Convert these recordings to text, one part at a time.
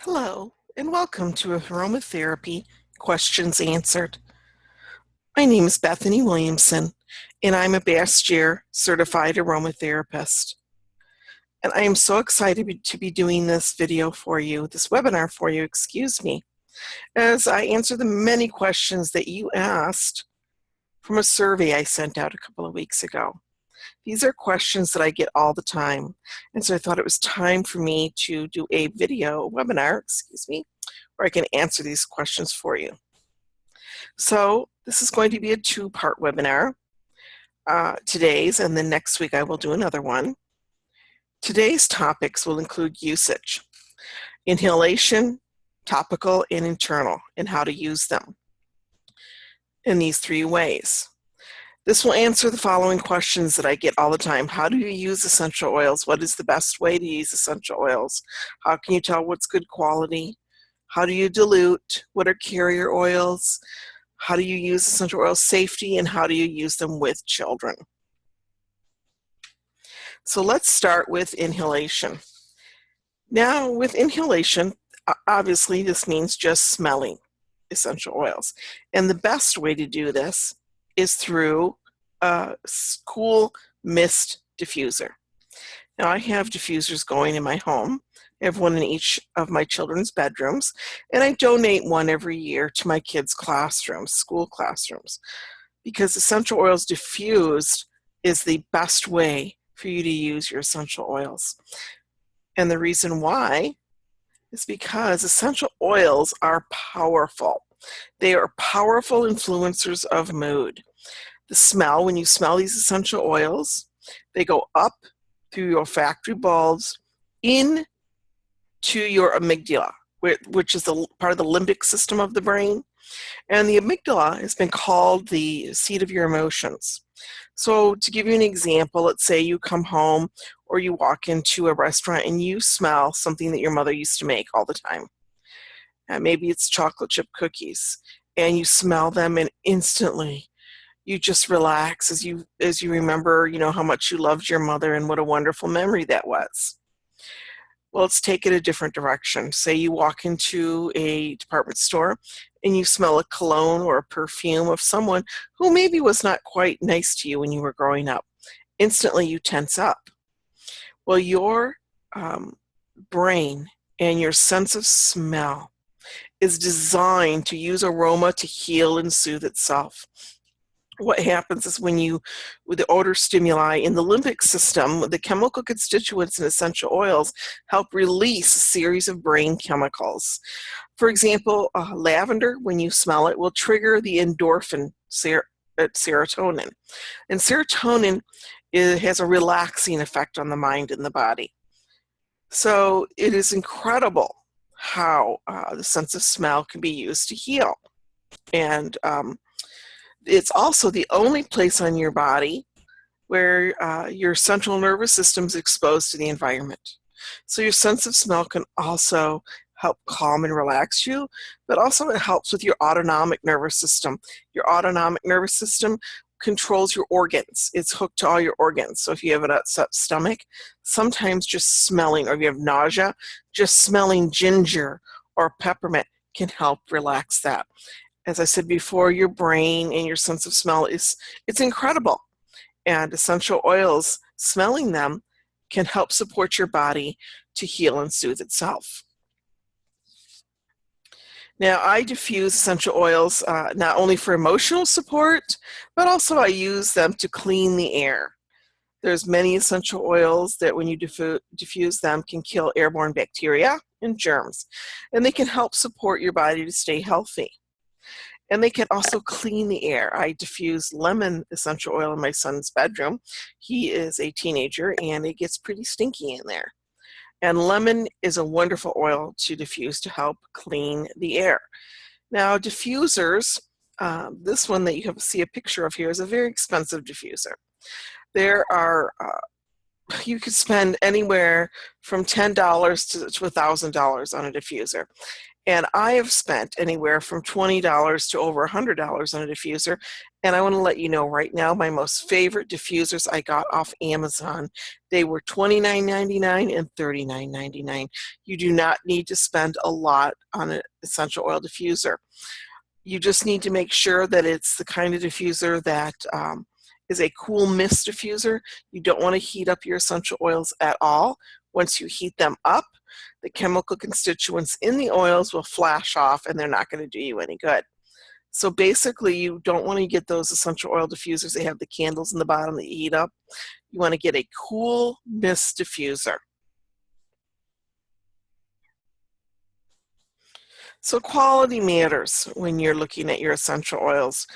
Hello, and welcome to Aromatherapy Questions Answered. My name is Bethany Williamson, and I'm a Bastier certified aromatherapist. And I am so excited to be doing this video for you, this webinar for you, as I answer the many questions that you asked from a survey I sent out a couple of weeks ago. These are questions that I get all the time, and so I thought it was time for me to do a webinar, where I can answer these questions for you. So this is going to be a two-part webinar. Today's, and then next week I will do another one. Today's topics will include usage, inhalation, topical, and internal, and how to use them in these three ways. This will answer the following questions that I get all the time. How do you use essential oils? What is the best way to use essential oils? How can you tell what's good quality? How do you dilute? What are carrier oils? How do you use essential oil safety? And how do you use them with children? So let's start with inhalation. Now with inhalation, obviously this means just smelling essential oils. And the best way to do this is through a cool mist diffuser. Now I have diffusers going in my home. I have one in each of my children's bedrooms, and I donate one every year to my kids' classrooms, school classrooms, because essential oils diffused is the best way for you to use your essential oils. And the reason why is because essential oils are powerful. They are powerful influencers of mood. The smell, when you smell these essential oils, they go up through your olfactory bulbs into your amygdala, which is part of the limbic system of the brain. And the amygdala has been called the seat of your emotions. So to give you an example, let's say you come home or you walk into a restaurant and you smell something that your mother used to make all the time. Maybe it's chocolate chip cookies, and you smell them and instantly you just relax as you remember, how much you loved your mother and what a wonderful memory that was. Well, let's take it a different direction. Say you walk into a department store and you smell a cologne or a perfume of someone who maybe was not quite nice to you when you were growing up. Instantly you tense up. Well, your brain and your sense of smell is designed to use aroma to heal and soothe itself. What happens is with the odor stimuli in the limbic system, the chemical constituents in essential oils help release a series of brain chemicals. For example, lavender, when you smell it, will trigger the endorphin, serotonin. And serotonin has a relaxing effect on the mind and the body. So it is incredible how the sense of smell can be used to heal. And it's also the only place on your body where your central nervous system is exposed to the environment. So your sense of smell can also help calm and relax you, but also it helps with your autonomic nervous system. Your autonomic nervous system controls your organs. It's hooked to all your organs. So if you have an upset stomach, sometimes just smelling, or if you have nausea, just smelling ginger or peppermint can help relax that. As I said before, your brain and your sense of smell it's incredible. And essential oils, smelling them, can help support your body to heal and soothe itself. Now, I diffuse essential oils not only for emotional support, but also I use them to clean the air. There's many essential oils that when you diffuse them can kill airborne bacteria and germs, and they can help support your body to stay healthy. And they can also clean the air. I diffuse lemon essential oil in my son's bedroom. He is a teenager and it gets pretty stinky in there. And lemon is a wonderful oil to diffuse to help clean the air. Now diffusers, this one that you see a picture of here is a very expensive diffuser. There are, you could spend anywhere from $10 to $1,000 on a diffuser. And I have spent anywhere from $20 to over $100 on a diffuser. And I want to let you know right now, my most favorite diffusers I got off Amazon. They were $29.99 and $39.99. You do not need to spend a lot on an essential oil diffuser. You just need to make sure that it's the kind of diffuser that is a cool mist diffuser. You don't want to heat up your essential oils at all. Once you heat them up, the chemical constituents in the oils will flash off and they're not going to do you any good. So basically, you don't want to get those essential oil diffusers. They have the candles in the bottom that you heat up. You want to get a cool mist diffuser. So quality matters when you're looking at your essential oils.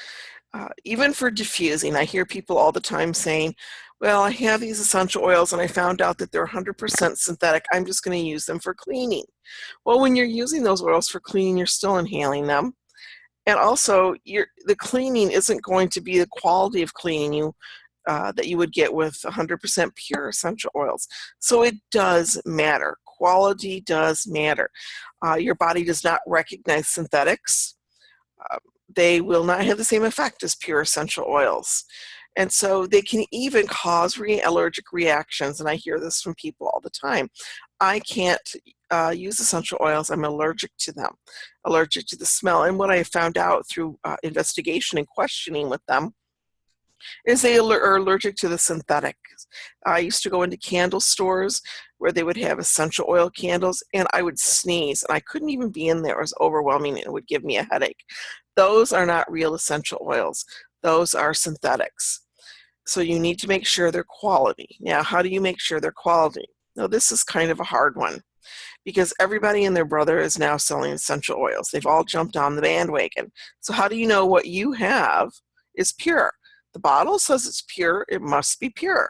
Even for diffusing, I hear people all the time saying, well, I have these essential oils and I found out that they're 100% synthetic. I'm just going to use them for cleaning. Well, when you're using those oils for cleaning, you're still inhaling them. And also, the cleaning isn't going to be the quality of cleaning that you would get with 100% pure essential oils. So it does matter. Quality does matter. Your body does not recognize synthetics. They will not have the same effect as pure essential oils. And so they can even cause allergic reactions. And I hear this from people all the time. I can't use essential oils. I'm allergic to them, allergic to the smell. And what I found out through investigation and questioning with them is they are allergic to the synthetics. I used to go into candle stores where they would have essential oil candles, and I would sneeze, and I couldn't even be in there. It was overwhelming, and it would give me a headache. Those are not real essential oils. Those are synthetics. So you need to make sure they're quality. Now, how do you make sure they're quality? Now, this is kind of a hard one because everybody and their brother is now selling essential oils. They've all jumped on the bandwagon. So how do you know what you have is pure? The bottle says it's pure, it must be pure.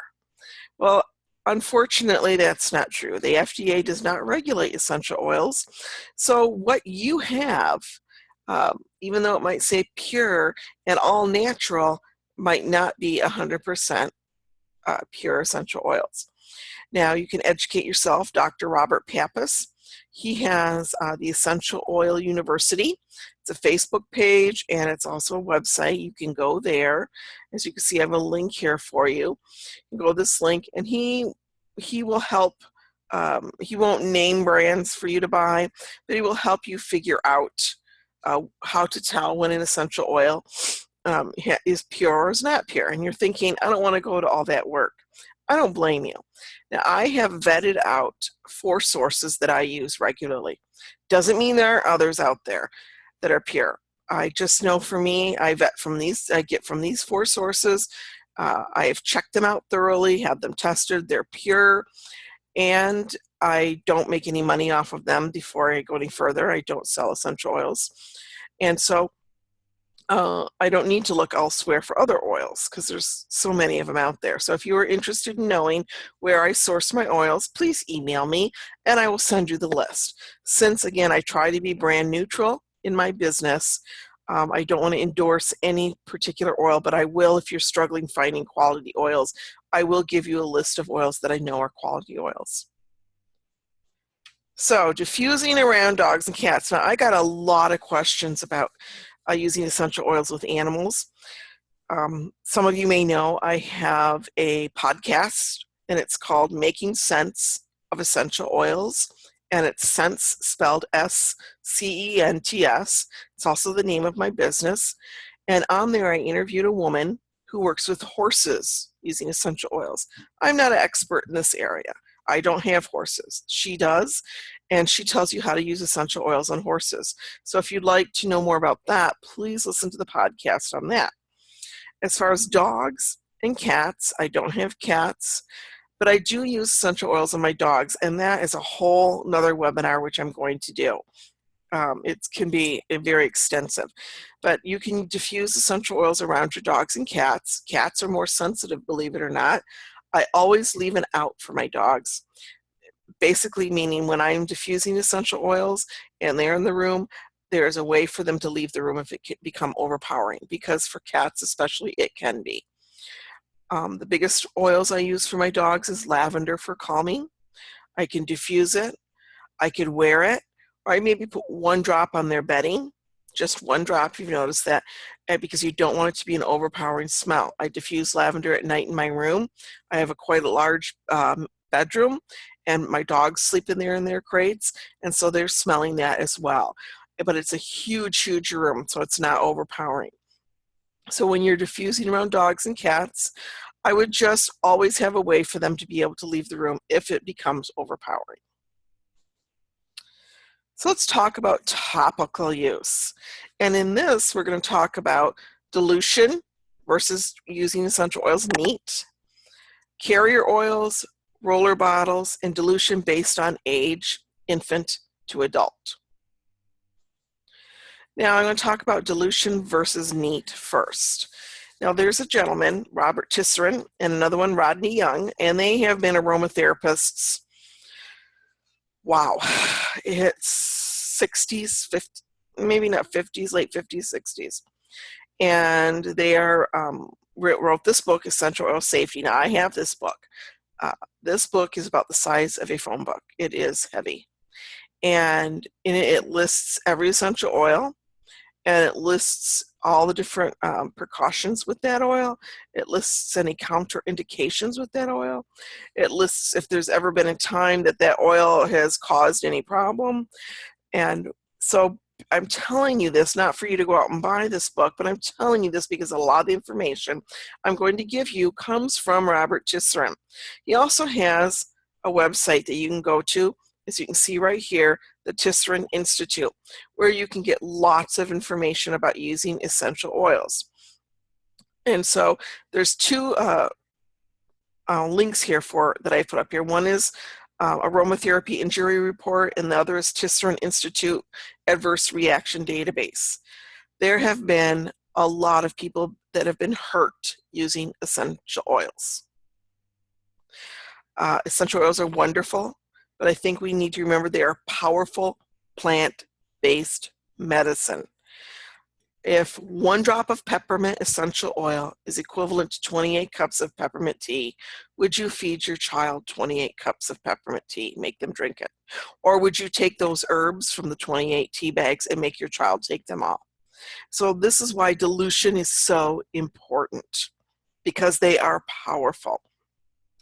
Well, unfortunately, that's not true. The FDA does not regulate essential oils. So what you have, even though it might say pure and all natural, might not be 100% pure essential oils. Now, you can educate yourself. Dr. Robert Pappas, he has the Essential Oil University. It's a Facebook page, and it's also a website. You can go there. As you can see, I have a link here for you. You can go to this link, and he will help. He won't name brands for you to buy, but he will help you figure out how to tell when an essential oil is pure or is not pure. And you're thinking, I don't want to go to all that work. I don't blame you. Now, I have vetted out 4 sources that I use regularly. Doesn't mean there are others out there that are pure. I just know for me, I get from these 4 sources. I have checked them out thoroughly, have them tested, they're pure, and I don't make any money off of them. Before I go any further, I don't sell essential oils. And so I don't need to look elsewhere for other oils because there's so many of them out there. So if you are interested in knowing where I source my oils, please email me and I will send you the list. Since, again, I try to be brand neutral in my business, I don't want to endorse any particular oil, but I will, if you're struggling finding quality oils, I will give you a list of oils that I know are quality oils. So diffusing around dogs and cats. Now, I got a lot of questions about using essential oils with animals. Some of you may know I have a podcast, and it's called Making Sense of Essential Oils, and it's Sense spelled S-C-E-N-T-S. It's also the name of my business. And on there, I interviewed a woman who works with horses using essential oils. I'm not an expert in this area. I don't have horses. She does, and she tells you how to use essential oils on horses. So if you'd like to know more about that, please listen to the podcast on that. As far as dogs and cats, I don't have cats, but I do use essential oils on my dogs, and that is a whole nother webinar which I'm going to do. It can be very extensive, but you can diffuse essential oils around your dogs and cats. Cats are more sensitive, believe it or not. I always leave an out for my dogs, basically meaning when I'm diffusing essential oils and they're in the room, there's a way for them to leave the room if it can become overpowering, because for cats especially, it can be. The biggest oils I use for my dogs is lavender for calming. I can diffuse it, I could wear it, or I maybe put 1 drop on their bedding, just 1 drop if you've noticed that, because you don't want it to be an overpowering smell. I diffuse lavender at night in my room. I have quite a large bedroom, and my dogs sleep in their crates, and so they're smelling that as well. But it's a huge, huge room, so it's not overpowering. So when you're diffusing around dogs and cats, I would just always have a way for them to be able to leave the room if it becomes overpowering. So let's talk about topical use. And in this, we're going to talk about dilution versus using essential oils neat, carrier oils, roller bottles, and dilution based on age, infant to adult. Now I'm going to talk about dilution versus neat first. Now there's a gentleman, Robert Tisserand, and another one, Rodney Young, and they have been aromatherapists. Wow, it's 60s, 50s, maybe not 50s, late 50s, 60s. And they are wrote this book, Essential Oil Safety. Now I have this book. This book is about the size of a phone book. It is heavy. And in it lists every essential oil, and it lists all the different precautions with that oil. It lists any counterindications with that oil. It lists if there's ever been a time that that oil has caused any problem. And so I'm telling you this, not for you to go out and buy this book, but I'm telling you this because a lot of the information I'm going to give you comes from Robert Tisserand. He also has a website that you can go to, as you can see right here, the Tisserand Institute, where you can get lots of information about using essential oils. And so there's 2 links here that I put up here. One is Aromatherapy Injury Report, and the other is Tisserand Institute Adverse Reaction Database. There have been a lot of people that have been hurt using essential oils. Essential oils are wonderful, but I think we need to remember they are powerful plant-based medicine. If 1 drop of peppermint essential oil is equivalent to 28 cups of peppermint tea, would you feed your child 28 cups of peppermint tea, make them drink it? Or would you take those herbs from the 28 tea bags and make your child take them all? So this is why dilution is so important, because they are powerful.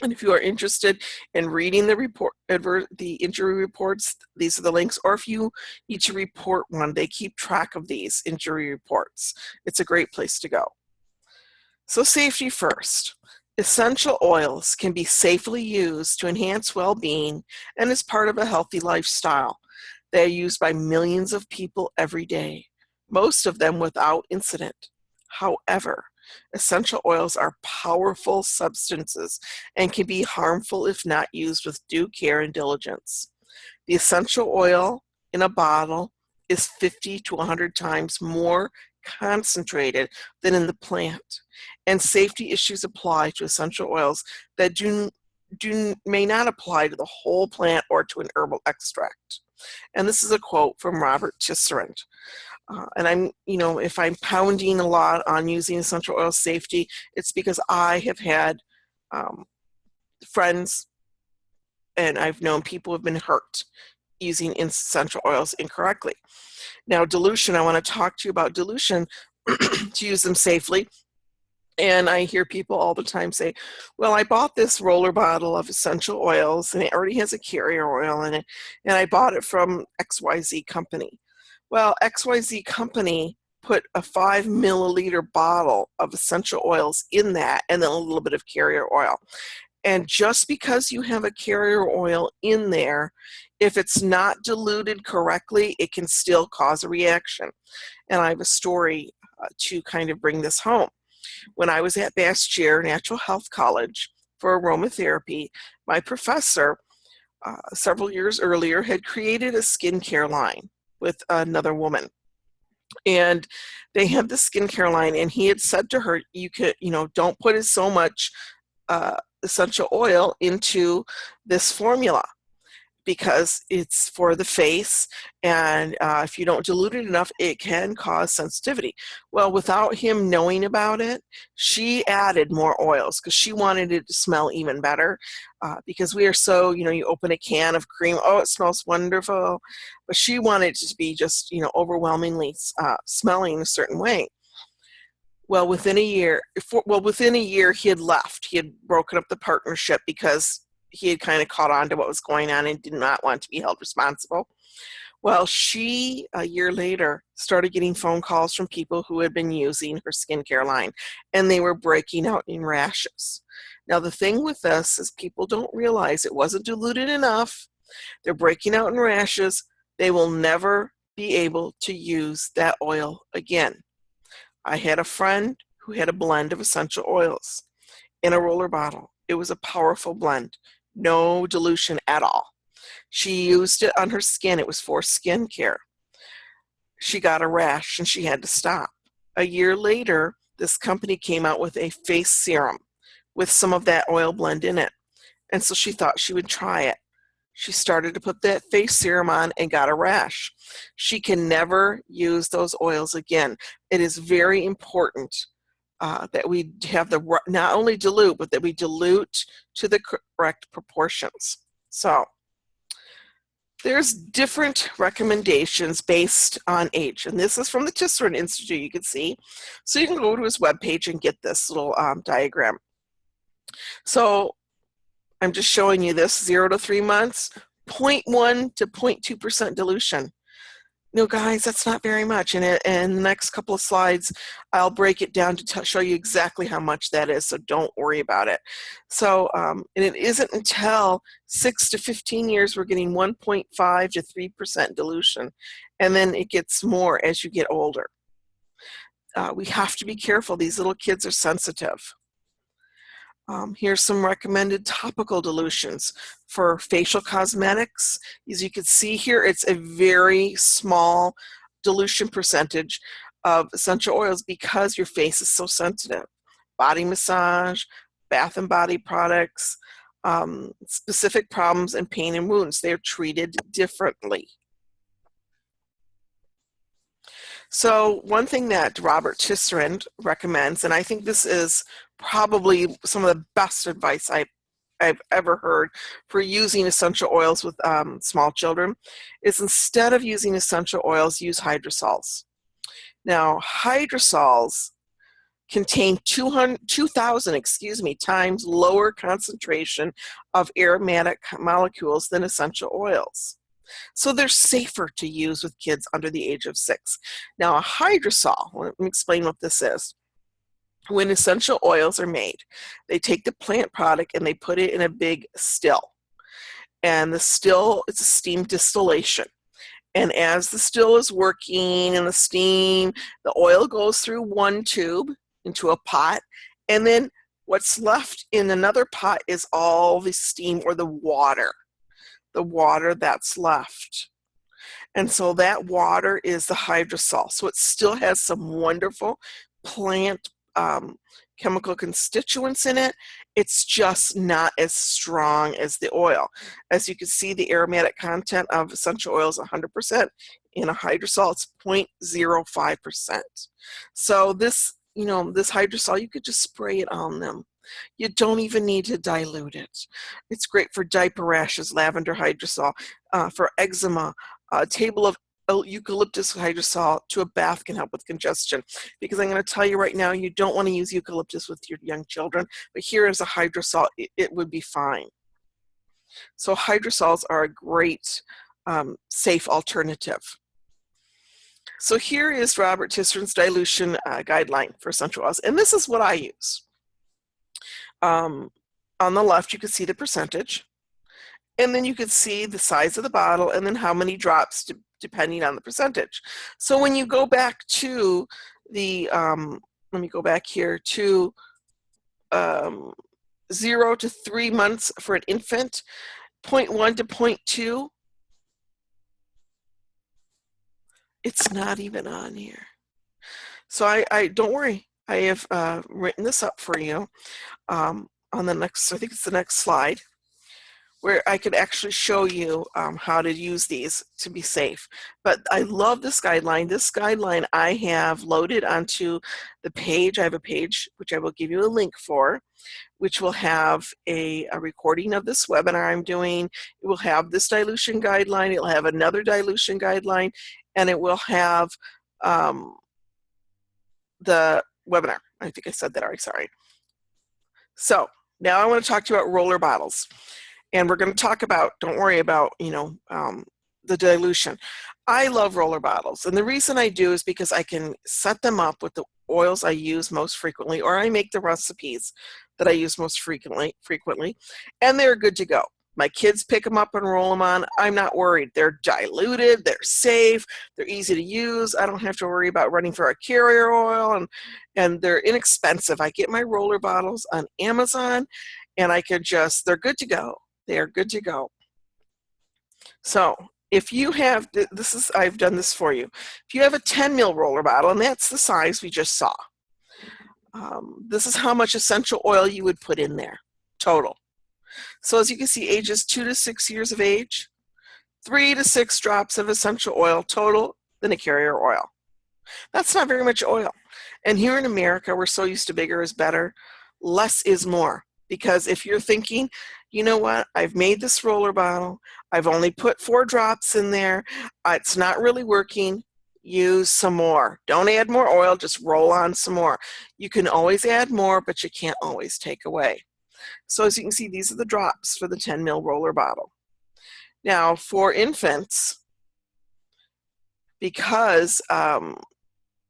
And if you are interested in reading the injury reports, these are the links. Or if you need to report one, they keep track of these injury reports. It's a great place to go. So safety first. Essential oils can be safely used to enhance well-being and as part of a healthy lifestyle. They are used by millions of people every day, most of them without incident. However, essential oils are powerful substances and can be harmful if not used with due care and diligence. The essential oil in a bottle is 50 to 100 times more concentrated than in the plant, and safety issues apply to essential oils that may not apply to the whole plant or to an herbal extract. And this is a quote from Robert Tisserand. And I'm, if I'm pounding a lot on using essential oil safety, it's because I have had friends, and I've known people who have been hurt using essential oils incorrectly. Now, dilution, I want to talk to you about dilution to use them safely. And I hear people all the time say, well, I bought this roller bottle of essential oils, and it already has a carrier oil in it, and I bought it from XYZ company. Well, XYZ company put a 5 milliliter bottle of essential oils in that, and then a little bit of carrier oil. And just because you have a carrier oil in there, if it's not diluted correctly, it can still cause a reaction. And I have a story to kind of bring this home. When I was at Bastyr Natural Health College for aromatherapy, my professor several years earlier had created a skincare line with another woman. And they had the skincare line, and he had said to her, don't put so much essential oil into this formula, because it's for the face, and if you don't dilute it enough, it can cause sensitivity. Well, without him knowing about it, she added more oils because she wanted it to smell even better, because we are so, you open a can of cream, oh, it smells wonderful, but she wanted it to be just, overwhelmingly smelling a certain way. Well, within a year, he had left. He had broken up the partnership because he had kind of caught on to what was going on and did not want to be held responsible. Well, she, a year later, started getting phone calls from people who had been using her skincare line, and they were breaking out in rashes. Now, the thing with this is people don't realize it wasn't diluted enough. They're breaking out in rashes. They will never be able to use that oil again. I had a friend who had a blend of essential oils in a roller bottle. It was a powerful blend, no dilution at all. She used it on her skin. It was for skin care. She got a rash and she had to stop. A year later, this company came out with a face serum with some of that oil blend in it. And so she thought she would try it. She started to put that face serum on and got a rash. She can never use those oils again. It is very important that we have not only dilute, but that we dilute to the correct proportions. So there's different recommendations based on age. And this is from the Tisserand Institute, you can see. So you can go to his webpage and get this little diagram. So I'm just showing you this, 0 to 3 months, 0.1 to 0.2% dilution. Guys, that's not very much. And in the next couple of slides, I'll break it down to show you exactly how much that is, so don't worry about it. So, and it isn't until 6 to 15 years we're getting 1.5 to 3% dilution, and then it gets more as you get older. We have to be careful. These little kids are sensitive. Here's some recommended topical dilutions for facial cosmetics. As you can see here, it's a very small dilution percentage of essential oils because your face is so sensitive. Body massage, bath and body products, specific problems and pain and wounds, they're treated differently. So one thing that Robert Tisserand recommends, and I think this is probably some of the best advice I've ever heard for using essential oils with small children, is instead of using essential oils, use hydrosols. Now, hydrosols contain 2,000 times lower concentration of aromatic molecules than essential oils. So they're safer to use with kids under the age of 6. Now, a hydrosol, let me explain what this is. When essential oils are made, they take the plant product and they put it in a big still. And the still, it's a steam distillation. And as the still is working and the oil goes through one tube into a pot, and then what's left in another pot is all the steam or the water that's left. And so that water is the hydrosol. So it still has some wonderful plant chemical constituents in it. It's just not as strong as the oil. As you can see, the aromatic content of essential oil is 100%. In a hydrosol, it's 0.05%. So this hydrosol, you could just spray it on them. You don't even need to dilute it. It's great for diaper rashes, lavender hydrosol, for eczema. A table of eucalyptus hydrosol to a bath can help with congestion. Because I'm going to tell you right now, you don't want to use eucalyptus with your young children, but here is a hydrosol, it would be fine. So hydrosols are a great, safe alternative. So here is Robert Tisserand's dilution guideline for essential oils, and this is what I use. On the left, you can see the percentage, and then you can see the size of the bottle and then how many drops depending on the percentage. So when you go back to the, let me go back here to 0 to 3 months for an infant, 0.1 to 0.2, it's not even on here. So I don't worry, I have written this up for you on the next, I think it's the next slide, where I could actually show you how to use these to be safe. But I love this guideline. This guideline I have loaded onto the page. I have a page which I will give you a link for, which will have a recording of this webinar I'm doing. It will have this dilution guideline. It will have another dilution guideline, and it will have the webinar. I think I said that already, sorry. So now I want to talk to you about roller bottles. And we're going to talk about, don't worry about, the dilution. I love roller bottles. And the reason I do is because I can set them up with the oils I use most frequently, or I make the recipes that I use most frequently, and they're good to go. My kids pick them up and roll them on. I'm not worried. They're diluted, they're safe, they're easy to use. I don't have to worry about running for a carrier oil, and they're inexpensive. I get my roller bottles on Amazon, and I could just, they're good to go. They're good to go. So if you have, I've done this for you. If you have a 10 ml roller bottle, and that's the size we just saw, this is how much essential oil you would put in there, total. So as you can see, ages 2 to 6 years of age, 3 to 6 drops of essential oil total, then a carrier oil. That's not very much oil. And here in America, we're so used to bigger is better. Less is more. Because if you're thinking, you know what, I've made this roller bottle, I've only put 4 drops in there, it's not really working, use some more. Don't add more oil, just roll on some more. You can always add more, but you can't always take away. So as you can see, these are the drops for the 10 ml roller bottle. Now for infants, because I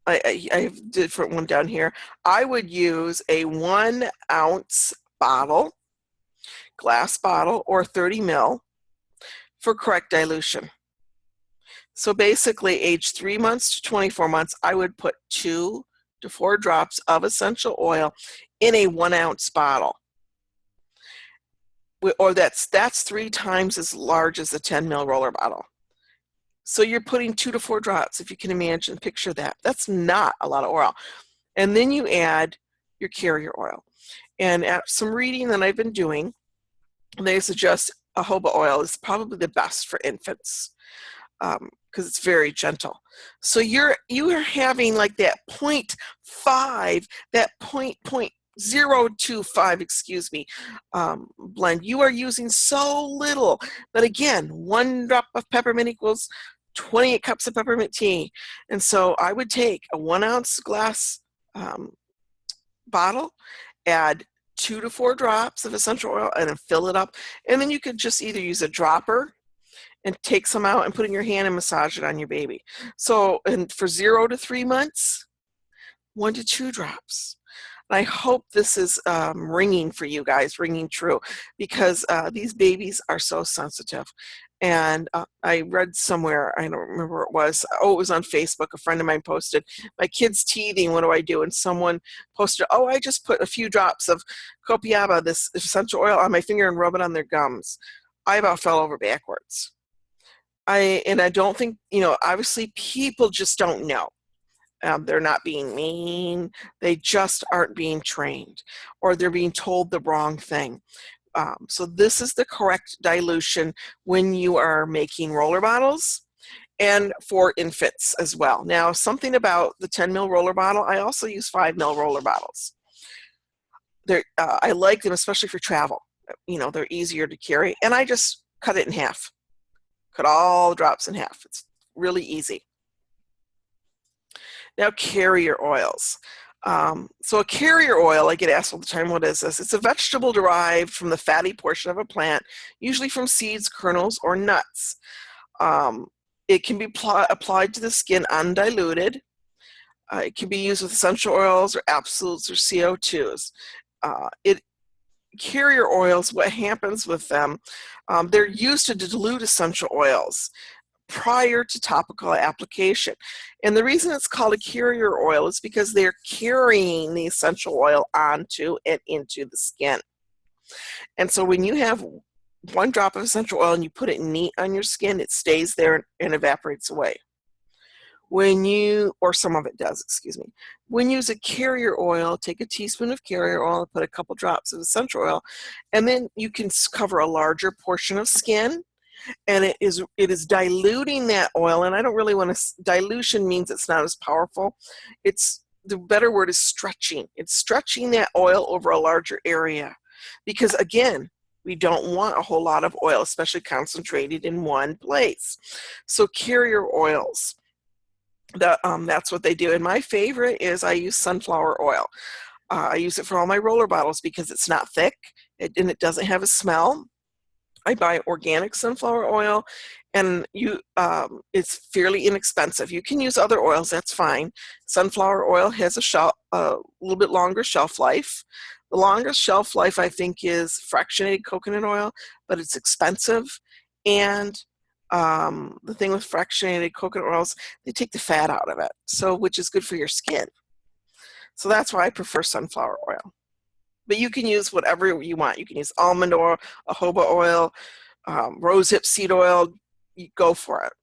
have a different one down here, I would use a 1 ounce bottle, glass bottle, or 30 ml for correct dilution. So basically age 3 months to 24 months, I would put 2 to 4 drops of essential oil in a 1 ounce bottle. Or that's 3 times as large as a 10 ml roller bottle. So you're putting 2 to 4 drops, if you can imagine, picture that. That's not a lot of oil. And then you add your carrier oil. And at some reading that I've been doing, they suggest jojoba oil is probably the best for infants because it's very gentle. So you are having like that 0.5, that 0.025, excuse me, blend. You are using so little, but again, 1 drop of peppermint equals 28 cups of peppermint tea. And so I would take a 1 ounce glass bottle, add 2 to 4 drops of essential oil, and then fill it up. And then you could just either use a dropper and take some out and put in your hand and massage it on your baby. So, and for 0 to 3 months, 1 to 2 drops. I hope this is ringing for you guys, ringing true, because these babies are so sensitive. And I read somewhere, I don't remember what it was, it was on Facebook, a friend of mine posted, my kid's teething, what do I do? And someone posted, I just put a few drops of copiaba, this essential oil, on my finger and rub it on their gums. I about fell over backwards. I don't think, obviously people just don't know. They're not being mean, they just aren't being trained, or they're being told the wrong thing. So this is the correct dilution when you are making roller bottles, and for infants as well. Now, something about the 10 ml roller bottle, I also use 5 ml roller bottles. I like them, especially for travel. They're easier to carry, and I just cut it in half. Cut all the drops in half. It's really easy. Now, carrier oils. So a carrier oil, I get asked all the time, what is this? It's a vegetable derived from the fatty portion of a plant, usually from seeds, kernels, or nuts. It can be applied to the skin undiluted. It can be used with essential oils or absolutes or CO2s. Carrier oils, what happens with them, they're used to dilute essential oils prior to topical application. And the reason it's called a carrier oil is because they're carrying the essential oil onto and into the skin. And so when you have 1 drop of essential oil and you put it neat on your skin, it stays there and evaporates away. or some of it does, excuse me. When you use a carrier oil, take a teaspoon of carrier oil and put a couple drops of essential oil, and then you can cover a larger portion of skin, and it is diluting that oil. And I don't really want to, dilution means it's not as powerful. The better word is stretching. It's stretching that oil over a larger area, because again, we don't want a whole lot of oil, especially concentrated in one place. So carrier oils, that's what they do. And my favorite is I use sunflower oil. I use it for all my roller bottles because it's not thick and it doesn't have a smell. I buy organic sunflower oil, and it's fairly inexpensive. You can use other oils, that's fine. Sunflower oil has a little bit longer shelf life. The longest shelf life, I think, is fractionated coconut oil, but it's expensive. And the thing with fractionated coconut oils, they take the fat out of it, which is good for your skin. So that's why I prefer sunflower oil. But you can use whatever you want. You can use almond oil, jojoba oil, rosehip seed oil. You go for it.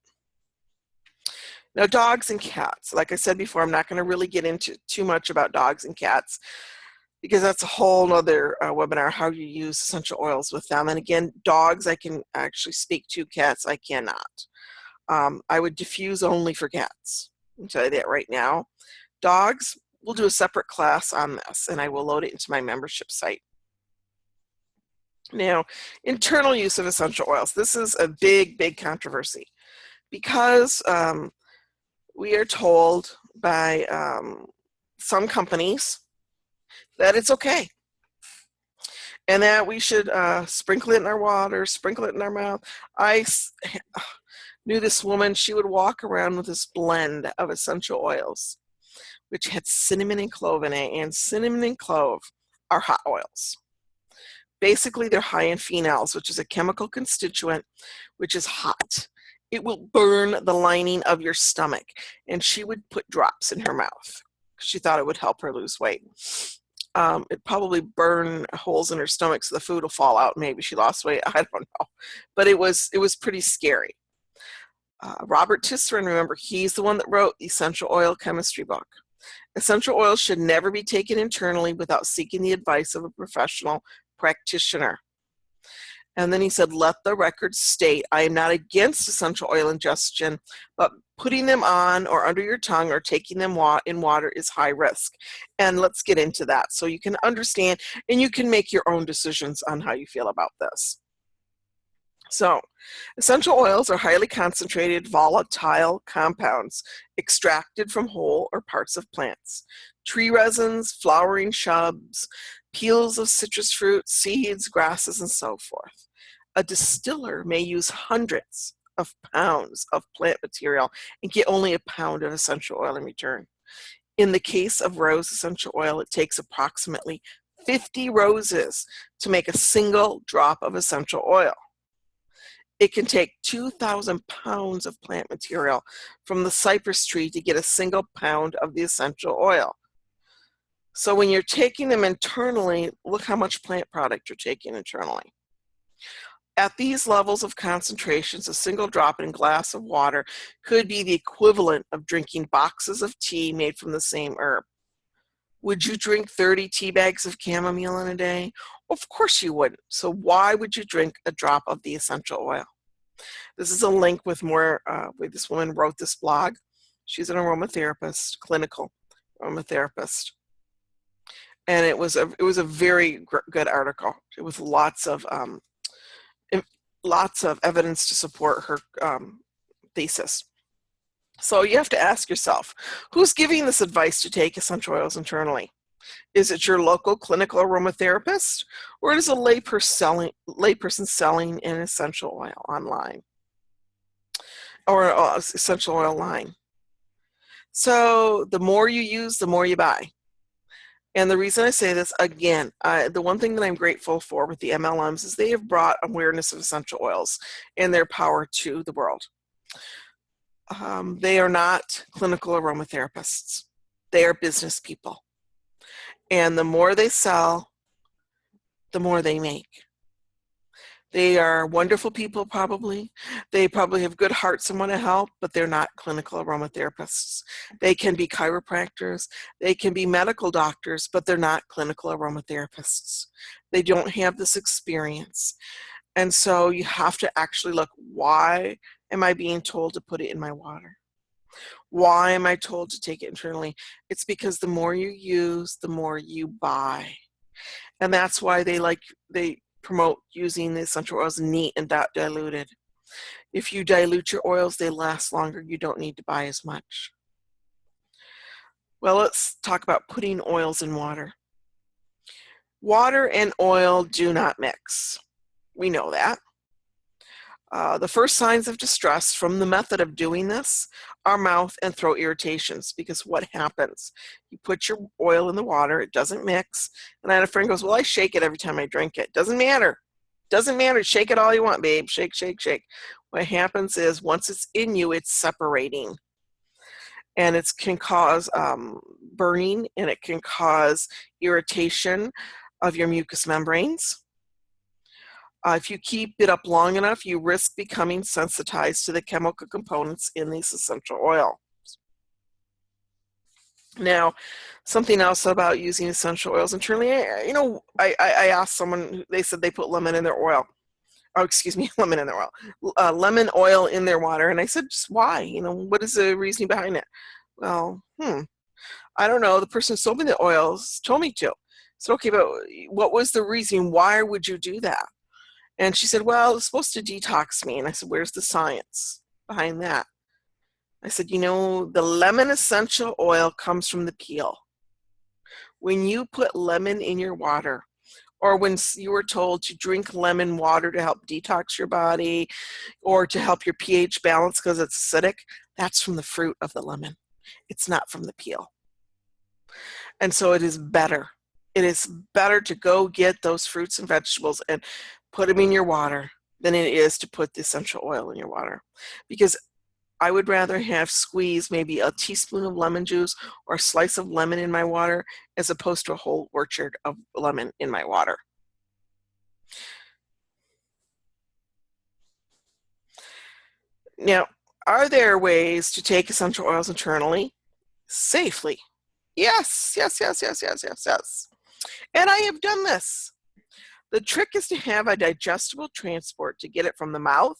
Now, dogs and cats. Like I said before, I'm not going to really get into too much about dogs and cats because that's a whole other webinar, how you use essential oils with them. And again, dogs I can actually speak to, cats I cannot. I would diffuse only for cats. I'll tell you that right now. Dogs, we'll do a separate class on this, and I will load it into my membership site. Now, internal use of essential oils. This is a big, big controversy because we are told by some companies that it's okay and that we should sprinkle it in our water, sprinkle it in our mouth. I knew this woman, she would walk around with this blend of essential oils, which had cinnamon and clove in it, and cinnamon and clove are hot oils. Basically, they're high in phenols, which is a chemical constituent, which is hot. It will burn the lining of your stomach, and she would put drops in her mouth. She thought it would help her lose weight. It probably burned holes in her stomach so the food will fall out. Maybe she lost weight. I don't know. But it was pretty scary. Robert Tisserand, remember, he's the one that wrote the Essential Oil Chemistry book. Essential oils should never be taken internally without seeking the advice of a professional practitioner. And then he said, let the record state, I am not against essential oil ingestion, but putting them on or under your tongue or taking them in water is high risk. And let's get into that so you can understand and you can make your own decisions on how you feel about this. So, essential oils are highly concentrated, volatile compounds extracted from whole or parts of plants. Tree resins, flowering shrubs, peels of citrus fruit, seeds, grasses, and so forth. A distiller may use hundreds of pounds of plant material and get only a pound of essential oil in return. In the case of rose essential oil, it takes approximately 50 roses to make a single drop of essential oil. It can take 2,000 pounds of plant material from the cypress tree to get a single pound of the essential oil. So when you're taking them internally, look how much plant product you're taking internally. At these levels of concentrations, a single drop in a glass of water could be the equivalent of drinking boxes of tea made from the same herb. Would you drink 30 tea bags of chamomile in a day? Of course you wouldn't. So why would you drink a drop of the essential oil? This is a link with more, where this woman wrote this blog. She's an aromatherapist, clinical aromatherapist. And it was a very good article. It was lots of evidence to support her thesis. So you have to ask yourself, who's giving this advice to take essential oils internally? Is it your local clinical aromatherapist, or is it a layperson selling an essential oil online or an essential oil line? So the more you use, the more you buy. And the reason I say this, again, the one thing that I'm grateful for with the MLMs is they have brought awareness of essential oils and their power to the world. They are not clinical aromatherapists. They are business people. And the more they sell, the more they make. They are wonderful people, probably. They probably have good hearts and want to help, but they're not clinical aromatherapists. They can be chiropractors, they can be medical doctors, but they're not clinical aromatherapists. They don't have this experience. And so you have to actually look, why am I being told to put it in my water? Why am I told to take it internally? It's because the more you use, the more you buy. And that's why they promote using the essential oils neat and not diluted. If you dilute your oils, they last longer. You don't need to buy as much. Well, let's talk about putting oils in water. Water and oil do not mix. We know that. The first signs of distress from the method of doing this are mouth and throat irritations, because what happens? You put your oil in the water, it doesn't mix, and I had a friend goes, well, I shake it every time I drink it. Doesn't matter. Doesn't matter. Shake it all you want, babe. Shake, shake, shake. What happens is once it's in you, it's separating. And it can cause burning, and it can cause irritation of your mucous membranes. If you keep it up long enough, you risk becoming sensitized to the chemical components in this essential oil. Now, something else about using essential oils internally, I asked someone, they said they put lemon in their oil. Oh, excuse me, lemon in their oil. Lemon oil in their water. And I said, just why? What is the reasoning behind it? Well, I don't know. The person who sold me the oils told me to. I said, okay, but what was the reason? Why would you do that? And she said, well, it's supposed to detox me. And I said, where's the science behind that? I said, the lemon essential oil comes from the peel. When you put lemon in your water, or when you were told to drink lemon water to help detox your body or to help your pH balance because it's acidic, that's from the fruit of the lemon. It's not from the peel. And so it is better. It is better to go get those fruits and vegetables and put them in your water than it is to put the essential oil in your water. Because I would rather have squeeze maybe a teaspoon of lemon juice or a slice of lemon in my water as opposed to a whole orchard of lemon in my water. Now, are there ways to take essential oils internally safely? Yes, yes, yes, yes, yes, yes, yes. And I have done this. The trick is to have a digestible transport to get it from the mouth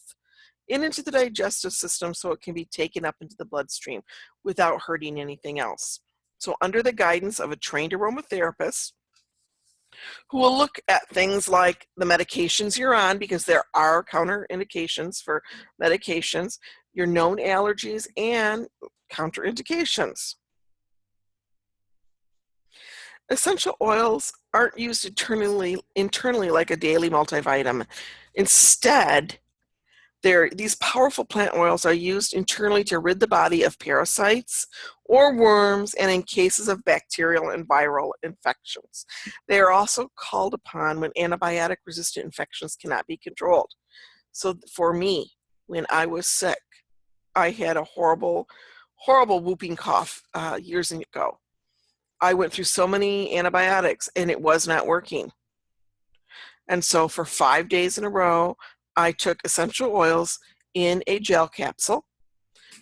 into the digestive system so it can be taken up into the bloodstream without hurting anything else. So under the guidance of a trained aromatherapist who will look at things like the medications you're on, because there are counterindications for medications, your known allergies, and counterindications. Essential oils aren't used internally like a daily multivitamin. Instead, these powerful plant oils are used internally to rid the body of parasites or worms, and in cases of bacterial and viral infections. They are also called upon when antibiotic-resistant infections cannot be controlled. So for me, when I was sick, I had a horrible, horrible whooping cough years ago. I went through so many antibiotics and it was not working. And so for 5 days in a row, I took essential oils in a gel capsule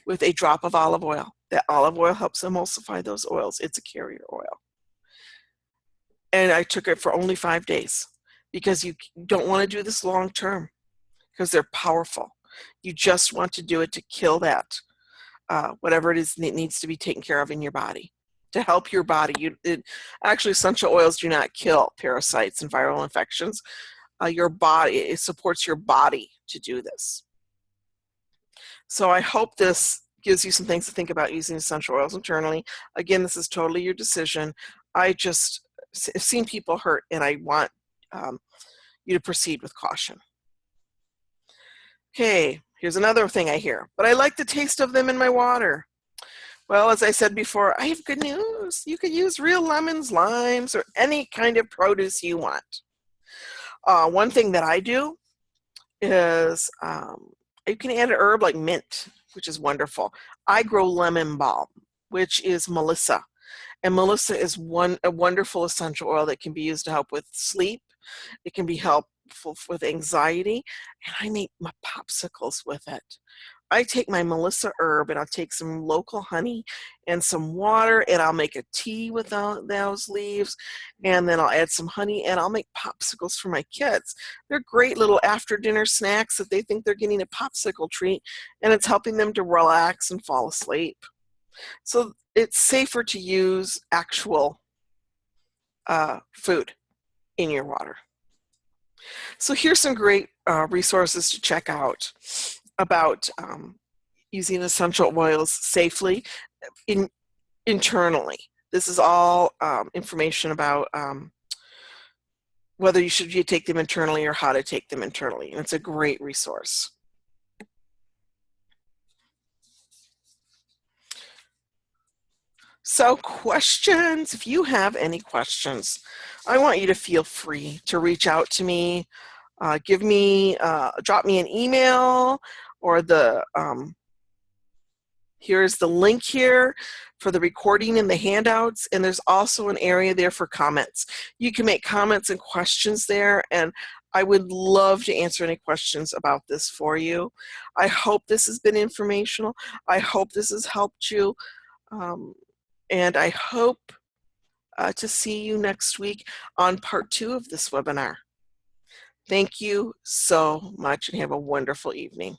with a drop of olive oil. That olive oil helps emulsify those oils. It's a carrier oil. And I took it for only 5 days because you don't want to do this long term because they're powerful. You just want to do it to kill that, whatever it is that needs to be taken care of in your body, to help your body. Actually, essential oils do not kill parasites and viral infections. It supports your body to do this. So I hope this gives you some things to think about using essential oils internally. Again, this is totally your decision. I just have seen people hurt, and I want you to proceed with caution. Okay, here's another thing I hear, but I like the taste of them in my water. Well, as I said before, I have good news. You can use real lemons, limes, or any kind of produce you want. One thing that I do is you can add an herb like mint, which is wonderful. I grow lemon balm, which is Melissa. And Melissa is a wonderful essential oil that can be used to help with sleep. It can be help helpful with anxiety, and I make my popsicles with it. I take my Melissa herb and I'll take some local honey and some water and I'll make a tea with those leaves, and then I'll add some honey and I'll make popsicles for my kids. They're great little after dinner snacks that they think they're getting a popsicle treat, and it's helping them to relax and fall asleep. So it's safer to use actual food in your water. So here's some great resources to check out about using essential oils safely internally. This is all information about whether you should take them internally or how to take them internally. And it's a great resource. So questions, if you have any questions, I want you to feel free to reach out to me. Drop me an email, or here's the link here for the recording and the handouts, and there's also an area there for comments. You can make comments and questions there, and I would love to answer any questions about this for you. I hope this has been informational. I hope this has helped you, and I hope to see you next week on part 2 of this webinar. Thank you so much and have a wonderful evening.